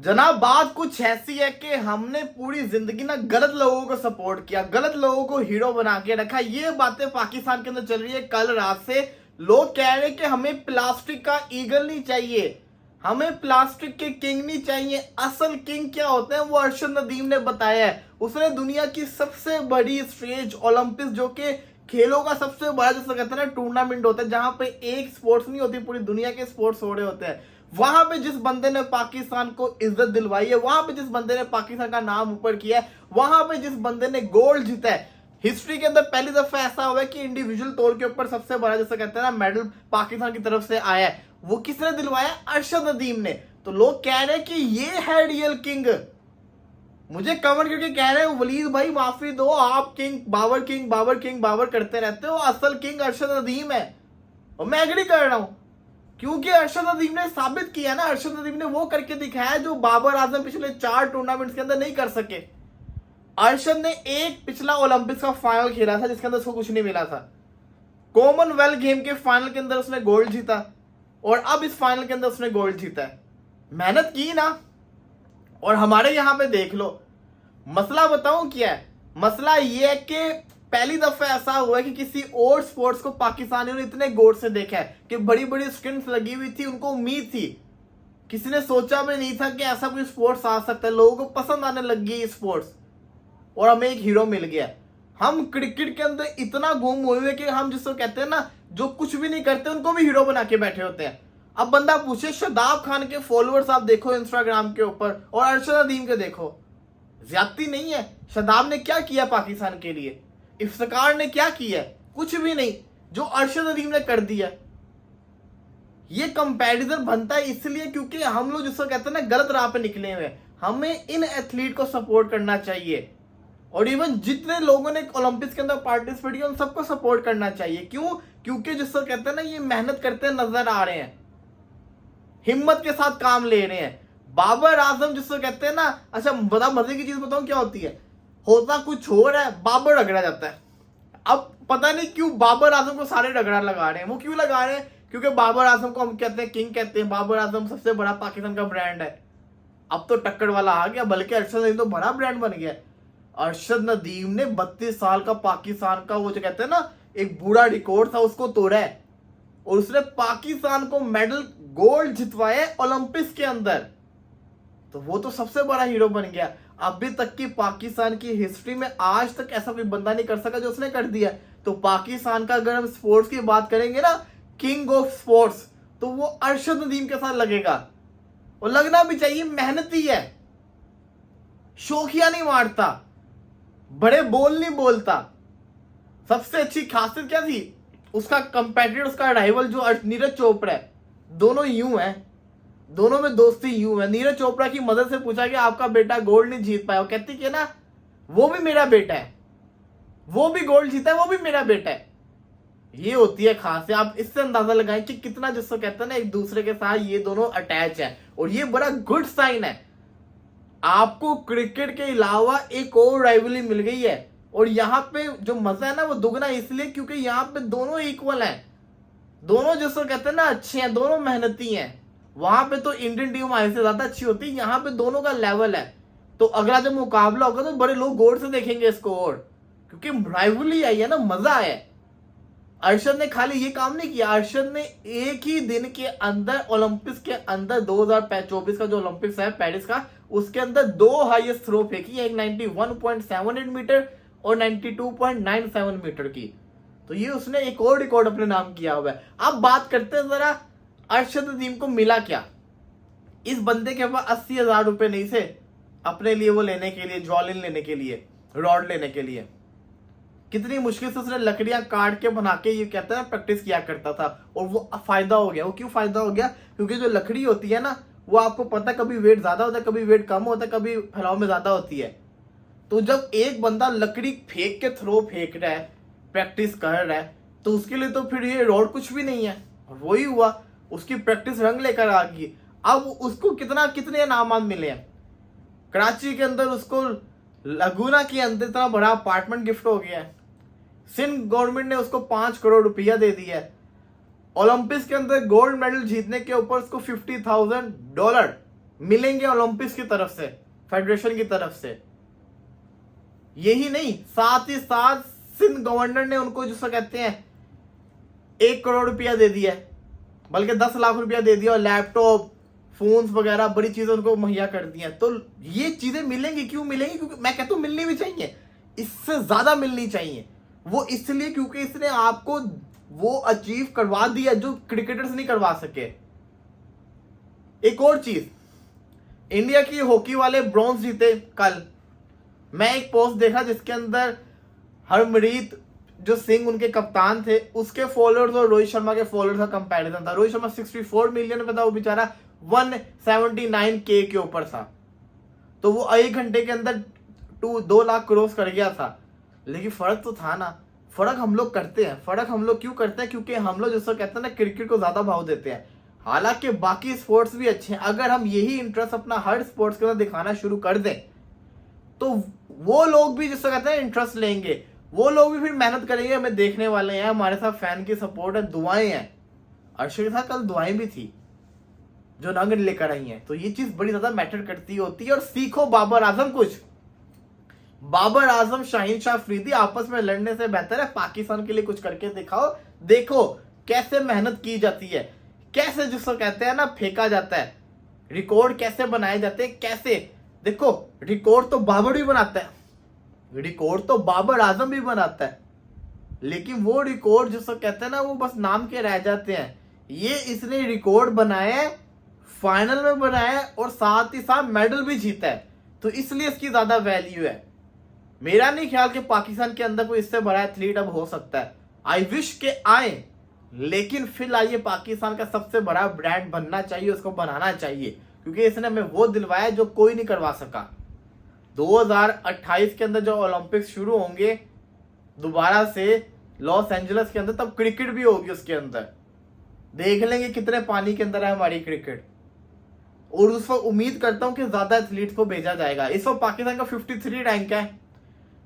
जनाब बात कुछ ऐसी है कि हमने पूरी जिंदगी ना गलत लोगों को सपोर्ट किया, गलत लोगों को हीरो बना के रखा। ये बातें पाकिस्तान के अंदर चल रही है कल रात से। लोग कह रहे हैं कि हमें प्लास्टिक का ईगल नहीं चाहिए, हमें प्लास्टिक के किंग नहीं चाहिए। असल किंग क्या होते हैं वो अरशद नदीम ने बताया है। उसने दुनिया की सबसे बड़ी स्टेज ओलंपिक्स, जो कि खेलों का सबसे बड़ा जैसे कहते हैं ना टूर्नामेंट होता है, जहां पे एक स्पोर्ट्स नहीं होती, पूरी दुनिया के स्पोर्ट्स हो रहे होते हैं, वहां पे जिस बंदे ने पाकिस्तान को इज्जत दिलवाई है, वहां पे जिस बंदे ने पाकिस्तान का नाम ऊपर किया है, वहां पे जिस बंदे ने गोल्ड जीता है, हिस्ट्री के अंदर पहली दफा ऐसा हुआ है कि इंडिविजुअल तौर के ऊपर सबसे बड़ा जैसे कहते हैं ना मेडल पाकिस्तान की तरफ से आया है, वो किसने दिलवाया? अरशद नदीम ने। तो लोग कह रहे हैं कि ये है रियल किंग। मुझे कमेंट करके कह रहे हैं वलीद भाई माफी दो, आप किंग बाबर करते रहते हो, असल किंग अरशद नदीम है। और मैं एग्री कर रहा हूं, क्योंकि अरशद नदीम ने साबित किया ना, अरशद नदीम ने वो करके दिखाया जो बाबर आजम पिछले 4 टूर्नामेंट्स के अंदर नहीं कर सके। अरशद ने एक पिछला ओलंपिक्स का फाइनल खेला था जिसके अंदर उसको कुछ नहीं मिला था। कॉमनवेल्थ गेम के फाइनल के अंदर उसने गोल्ड जीता, और अब इस फाइनल के अंदर उसने गोल्ड जीता है। मेहनत की ना। और हमारे यहां पे देख लो, मसला बताऊं क्या है? मसला ये है कि पहली दफा ऐसा हुआ है कि किसी और स्पोर्ट्स को पाकिस्तानियों ने इतने गौर से देखा है कि बड़ी बड़ी स्क्रीन लगी हुई थी, उनको उम्मीद थी, किसी ने सोचा भी नहीं था कि ऐसा कोई स्पोर्ट्स आ सकता है। लोगों को पसंद आने लग गई स्पोर्ट्स, और हमें एक हीरो मिल गया। हम क्रिकेट के अंदर इतना गुम हुए हुए कि हम जिसको कहते हैं ना, जो कुछ भी नहीं करते उनको भी हीरो बना के बैठे होते हैं। अब बंदा पूछे, शादाब खान के फॉलोअर्स आप देखो इंस्टाग्राम के ऊपर, और अरशद नदीम के देखो, ज्यादती नहीं है? शादाब ने क्या किया पाकिस्तान के लिए? इफ्तिकार ने क्या किया? कुछ भी नहीं। जो अरशद नदीम ने कर दिया। ये कंपैरिजन बनता है इसलिए क्योंकि हम लोग जिसको कहते हैं ना गलत राह पे निकले हुए। हमें इन एथलीट को सपोर्ट करना चाहिए, और इवन जितने लोगों ने ओलंपिक्स के अंदर पार्टिसिपेट किया उन सबको सपोर्ट करना चाहिए। क्यों? क्योंकि जिसको कहते हैं ना ये मेहनत करते नजर आ रहे हैं, हिम्मत के साथ काम ले रहे हैं। बाबर आजम जिसको कहते हैं ना, अच्छा बता मजे की चीज बताऊं क्या होती है, होता कुछ और है, बाबर रगड़ा जाता है। अब पता नहीं क्यों बाबर आजम को सारे रगड़ा लगा रहे हैं। वो क्यों लगा रहे हैं? क्योंकि बाबर आजम को हम कहते हैं किंग कहते हैं, बाबर आजम सबसे बड़ा पाकिस्तान का ब्रांड है। अब तो टक्कर वाला आ गया, बल्कि अरशद नदीम तो बड़ा ब्रांड बन गया। अरशद नदीम ने 32 साल का पाकिस्तान का वो जो कहते हैं ना एक बूढ़ा रिकॉर्ड था उसको तोड़ा है, और उसने पाकिस्तान को मेडल गोल्ड जितवाया ओलंपिक्स के अंदर। तो वो तो सबसे बड़ा हीरो बन गया। अभी तक की पाकिस्तान की हिस्ट्री में आज तक ऐसा कोई बंदा नहीं कर सका जो उसने कर दिया। तो पाकिस्तान का अगर हम स्पोर्ट्स की बात करेंगे ना, किंग ऑफ स्पोर्ट्स, तो वो अरशद नदीम के साथ लगेगा। और लगना भी चाहिए, मेहनती है, शोखिया नहीं मारता, बड़े बोल नहीं बोलता। सबसे अच्छी खासियत क्या थी उसका? कंपेटिटर, उसका राइवल जो नीरज चोपड़ा है, दोनों यूं है, दोनों में दोस्ती यूं है। नीरज चोपड़ा की मदद से पूछा कि आपका बेटा गोल्ड नहीं जीत पाया, वो कहती कि ना वो भी मेरा बेटा है, वो भी गोल्ड जीता है, वो भी मेरा बेटा है। ये होती है खास। आप इससे अंदाजा लगाएं कि कितना जिसको कहते हैं ना एक दूसरे के साथ ये दोनों अटैच है, और ये बड़ा गुड साइन है। आपको क्रिकेट के अलावा एक और राइवलरी मिल गई है, और यहाँ पे जो मजा है ना वो दुगना इसलिए क्योंकि यहाँ पे दोनों इक्वल हैं, दोनों जिसको कहते हैं ना अच्छे हैं, दोनों मेहनती हैं। वहां पे तो इंडियन टीम हमारे से ज्यादा अच्छी होती है, यहाँ पे दोनों का लेवल है। तो अगला जब मुकाबला होगा तो बड़े लोग गौर से देखेंगे इसको, और क्योंकि राइवलरी आई है ना, मजा है। अरशद ने खाली ये काम नहीं किया, अरशद ने एक ही दिन के अंदर ओलंपिक्स के अंदर 2024 का जो ओलंपिक्स है पेरिस का, उसके अंदर 2 हाईएस्ट थ्रो फेंकी, एक 91.78 मीटर और 92.97 मीटर की। तो ये उसने एक और रिकॉर्ड अपने नाम किया हुआ है। अब बात करते हैं जरा अरशद नदीम को मिला क्या। इस बंदे के पास 80,000 रुपए नहीं थे अपने लिए वो लेने के लिए, ज्वालिन लेने के लिए, रॉड लेने के लिए। कितनी मुश्किल से उसने लकड़ियां काट के बना के ये कहते हैं प्रैक्टिस किया करता था, और वो फायदा हो गया। वो क्यों फायदा हो गया? क्योंकि जो लकड़ी होती है ना, वो आपको पता कभी वेट ज्यादा होता है, कभी वेट कम होता है, कभी फैलाव में ज्यादा होती है। तो जब एक बंदा लकड़ी फेंक के थ्रो फेंक रहा है, प्रैक्टिस कर रहा है, तो उसके लिए तो फिर ये रॉड कुछ भी नहीं है। और वही हुआ, उसकी प्रैक्टिस रंग लेकर आ गई। अब उसको कितने इनाम मिले हैं। कराची के अंदर उसको लगूना के अंदर इतना बड़ा अपार्टमेंट गिफ्ट हो गया है। सिंध गवर्नमेंट ने उसको 5 करोड़ रुपया दे दिया है। ओलंपिक्स के अंदर गोल्ड मेडल जीतने के ऊपर उसको $50,000 मिलेंगे ओलंपिक्स की तरफ से, फेडरेशन की तरफ से। यही नहीं, साथ ही साथ सिंध गवर्नर ने उनको जिसको कहते हैं 1 करोड़ रुपया दे दिया, बल्कि 10 लाख रुपया दे दिया, और लैपटॉप, फोन्स वगैरह बड़ी चीजें उनको मुहैया कर दी हैं। तो ये चीजें मिलेंगी, क्यों मिलेंगी? क्योंकि मैं कहता हूं मिलनी भी चाहिए, इससे ज्यादा मिलनी चाहिए। वो इसलिए क्योंकि इसने आपको वो अचीव करवा दिया जो क्रिकेटर्स नहीं करवा सके। एक और चीज, इंडिया की हॉकी वाले ब्रॉन्ज जीते कल। मैं एक पोस्ट देखा जिसके अंदर हरमरीत जो सिंह उनके कप्तान थे, उसके फॉलोअर्स और रोहित शर्मा के फॉलोअर्स का कंपैरिजन था। रोहित शर्मा 64 मिलियन पे था, वो बेचारा 179K के ऊपर था। तो वो 1 घंटे के अंदर 2 लाख क्रॉस कर गया था। लेकिन फर्क तो था ना, फर्क हम लोग करते हैं। फर्क हम लोग क्यों करते हैं? क्योंकि हम लोग जिसको कहते हैं ना, क्रिकेट को ज्यादा भाव देते हैं। हालांकि बाकी स्पोर्ट्स भी अच्छे हैं, अगर हम यही इंटरेस्ट अपना हर स्पोर्ट्स के अंदर दिखाना शुरू कर दें तो वो लोग भी जिसको कहते हैं इंटरेस्ट लेंगे, वो लोग भी फिर मेहनत करेंगे, हमें देखने वाले हैं, हमारे साथ फैन की सपोर्ट है, दुआएं हैं। अर्शद के साथ कल दुआएं भी थी जो रंग लेकर आई हैं। तो ये चीज बड़ी ज्यादा मैटर करती होती है। और सीखो बाबर आजम कुछ, बाबर आजम, शाहीन शाह अफरीदी आपस में लड़ने से बेहतर है पाकिस्तान के लिए कुछ करके दिखाओ। देखो कैसे मेहनत की जाती है, कैसे जिसको कहते हैं ना फेंका जाता है, रिकॉर्ड कैसे बनाए जाते हैं, कैसे। देखो रिकॉर्ड तो बाबर भी बनाता है, रिकॉर्ड तो बाबर आजम भी बनाता है, लेकिन वो रिकॉर्ड जिसको कहते हैं ना वो बस नाम के रह जाते हैं। ये इसने रिकॉर्ड बनाया है, फाइनल में बनाया है, और साथ ही साथ मेडल भी जीता है। तो इसलिए इसकी ज्यादा वैल्यू है। मेरा नहीं ख्याल कि पाकिस्तान के अंदर कोई इससे बड़ा एथलीट अब हो सकता है। आई विश के आए, लेकिन फिलहाल ये पाकिस्तान का सबसे बड़ा ब्रांड बनना चाहिए, उसको बनाना चाहिए, क्योंकि इसने हमें वो दिलवाया जो कोई नहीं करवा सका। 2028 के अंदर जो ओलंपिक्स शुरू होंगे दोबारा से लॉस एंजलिस के अंदर, तब क्रिकेट भी होगी उसके अंदर। देख लेंगे कितने पानी के अंदर है हमारी क्रिकेट। और उस वक्त उम्मीद करता हूं कि ज्यादा एथलीट्स को भेजा जाएगा। इस वक्त पाकिस्तान का 53 रैंक है,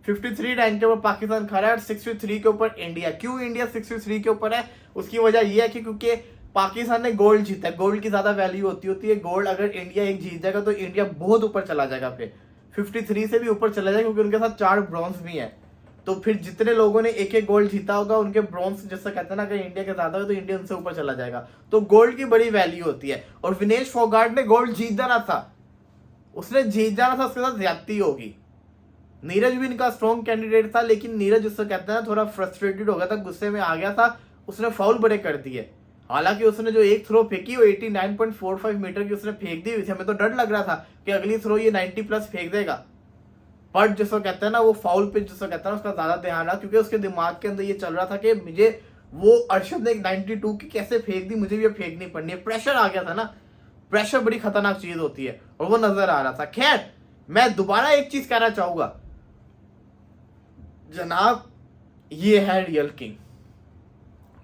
53 रैंक के ऊपर पाकिस्तान खड़ा है, और 63 के ऊपर इंडिया। क्यों इंडिया 63 के ऊपर है? उसकी वजह यह है कि क्योंकि पाकिस्तान ने गोल्ड जीता है। गोल्ड की ज्यादा वैल्यू होती है। गोल्ड अगर इंडिया एक जीत जाएगा तो इंडिया बहुत ऊपर चला जाएगा, फिर 53 से भी ऊपर चला जाएगा, क्योंकि उनके साथ 4 ब्रॉन्ज भी हैं। तो फिर जितने लोगों ने एक एक गोल्ड जीता होगा, उनके ब्रॉन्ज जैसा कहते हैं ना, अगर इंडिया के ज्यादा हो तो इंडिया उनसे ऊपर चला जाएगा। तो गोल्ड की बड़ी वैल्यू होती है। और विनेश फोगाट ने गोल्ड जीत जाना था, उसने जीत जाना था, उसके साथ ज्यादती होगी। नीरज भी इनका स्ट्रॉन्ग कैंडिडेट था, लेकिन नीरज जिससे कहते हैं ना थोड़ा फ्रस्ट्रेटेड हो गया था, गुस्से में आ गया था, उसने फाउल बड़े कर दिए। हालांकि उसने जो एक थ्रो फेंकी वो 89.45 मीटर की उसने फेंक दी हुई थी। हमें तो डर लग रहा था कि अगली थ्रो ये 90+ फेंक देगा, बट जिसको कहते हैं ना वो फाउल पे जिसको कहते हैं उसका ज्यादा ध्यान रहा, क्योंकि उसके दिमाग के अंदर ये चल रहा था कि मुझे वो अर्शद ने 92 की कैसे फेंक दी, मुझे भी फेंकनी पड़नी है। प्रेशर आ गया था ना, प्रेशर बड़ी खतरनाक चीज होती है, और वो नजर आ रहा था। खैर मैं दोबारा एक चीज कहना चाहूंगा जनाब, ये है real king,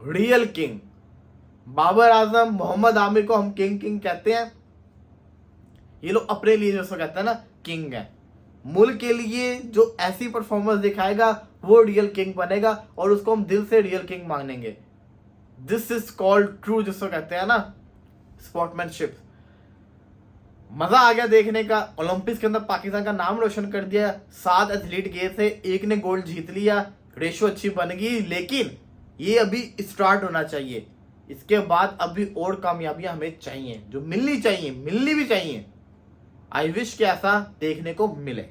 real king Babar Azam, Mohammad Amir को हम किंग कहते हैं। ये लोग अपने लिए जैसा कहते हैं ना किंग है। मुल्क के लिए जो ऐसी परफॉर्मेंस दिखाएगा वो रियल किंग बनेगा, और उसको हम दिल से रियल किंग मानेंगे। दिस इज कॉल्ड ट्रू, जिसको कहते हैं ना स्पोर्ट्समैनशिप। मजा आ गया देखने का। ओलंपिक्स के अंदर पाकिस्तान का नाम रोशन कर दिया। 7 एथलीट गए थे, एक ने गोल्ड जीत लिया, रेशो अच्छी बन गई। लेकिन ये अभी स्टार्ट होना चाहिए, इसके बाद अभी और कामयाबियां हमें चाहिए, जो मिलनी चाहिए, मिलनी भी चाहिए। आई विश कि ऐसा देखने को मिले।